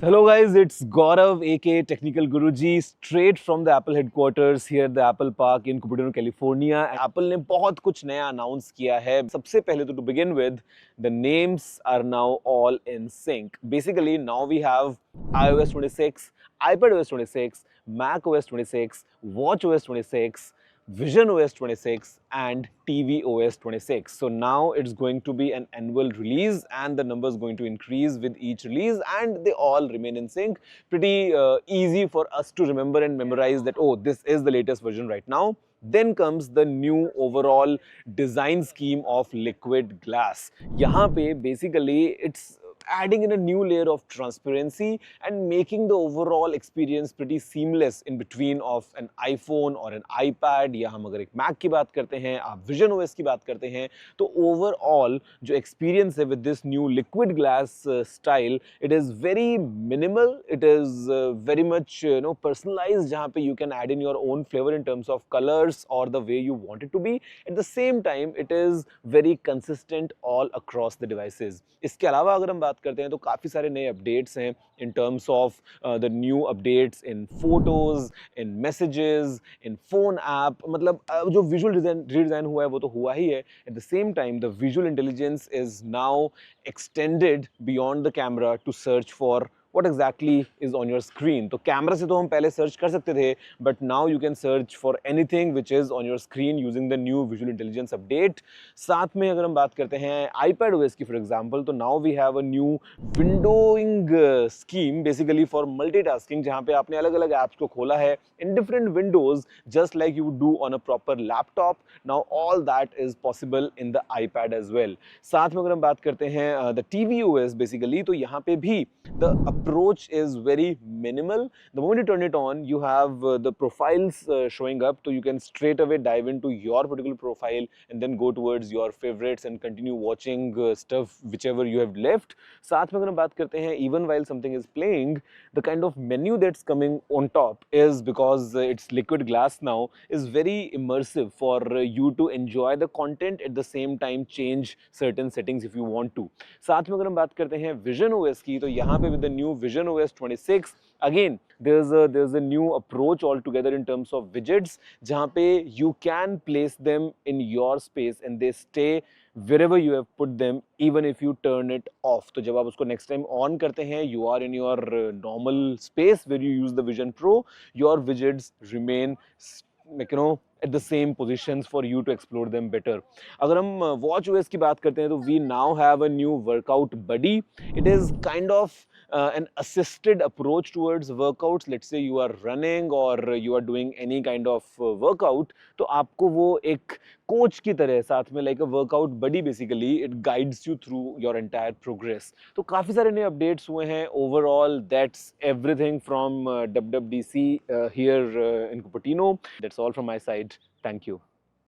Hello guys, it's Gaurav aka Technical Guruji straight from the Apple headquarters here at the Apple Park in Cupertino, California. Apple ने बहुत कुछ नया announce किया है. सबसे पहले तो to begin with, the names are now all in sync. Basically, now we have iOS 26, iPadOS 26, macOS 26, watchOS 26, visionOS 26 and tvOS 26. So now it's going to be an annual release and the number is going to increase with each release and they all remain in sync. Pretty easy for us to remember and memorize that, oh, this is the latest version right now. Then comes the new overall design scheme of liquid glass. यहाँ पे basically it's adding in a new layer of transparency and making the overall experience pretty seamless in between of an iPhone or an iPad या हम अगर एक Mac की बात करते हैं, आप Vision OS की बात करते हैं, तो overall जो experience है with this new liquid glass style, it is very minimal, it is very much personalized जहाँ पे you can add in your own flavor in terms of colors or the way you want it to be. At the same time, it is very consistent all across the devices. इसके अलावा अगर हम बात करते हैं तो काफ़ी सारे नए अपडेट्स हैं in terms of the new updates in photos, in messages, in phone app. मतलब जो visual redesign हुआ है वो तो हुआ ही है. At the same time, the visual intelligence is now extended beyond the camera to search for what exactly is on your screen. तो camera से तो हम पहले सर्च कर सकते थे, but now you can search for anything which is on your screen using the new visual intelligence update. साथ में अगर हम बात करते हैं iPadOS की, for example, तो now we have a new windowing scheme basically for multitasking, जहाँ पे आपने अलग-अलग apps को खोला है in different windows, just like you would do on a proper laptop. Now all that is possible in the iPad as well. साथ में अगर हम बात करते हैं the tvOS basically, तो यहाँ पे भी the approach is very minimal. The moment you turn it on, you have the profiles showing up, so you can straight away dive into your particular profile and then go towards your favorites and continue watching stuff whichever you have left. साथ में अगर हम बात करते हैं, even while something is playing, the kind of menu that's coming on top is, because it's liquid glass now, is very immersive for you to enjoy the content at the same time change certain settings if you want to. साथ में अगर हम बात करते हैं Vision OS की, तो यहाँ पे with the new Vision OS 26, again there's a new approach altogether in terms of widgets, जहाँ पे you can place them in your space and they stay wherever you have put them even if you turn it off. तो जब आप उसको next time on करते हैं, you are in your normal space where you use the Vision Pro, your widgets remain at the same positions for you to explore them better. अगर हम watchOS की बात करते हैं तो we now have a new workout buddy. It is kind of an assisted approach towards workouts. Let's say you are running or you are doing any kind of workout, तो आपको वो एक कोच की तरह साथ में like a workout buddy basically, it guides you through your entire progress. तो काफ़ी सारे नए updates हुए हैं. Overall, that's everything from WWDC here in Cupertino. That's all from my side. Thank you.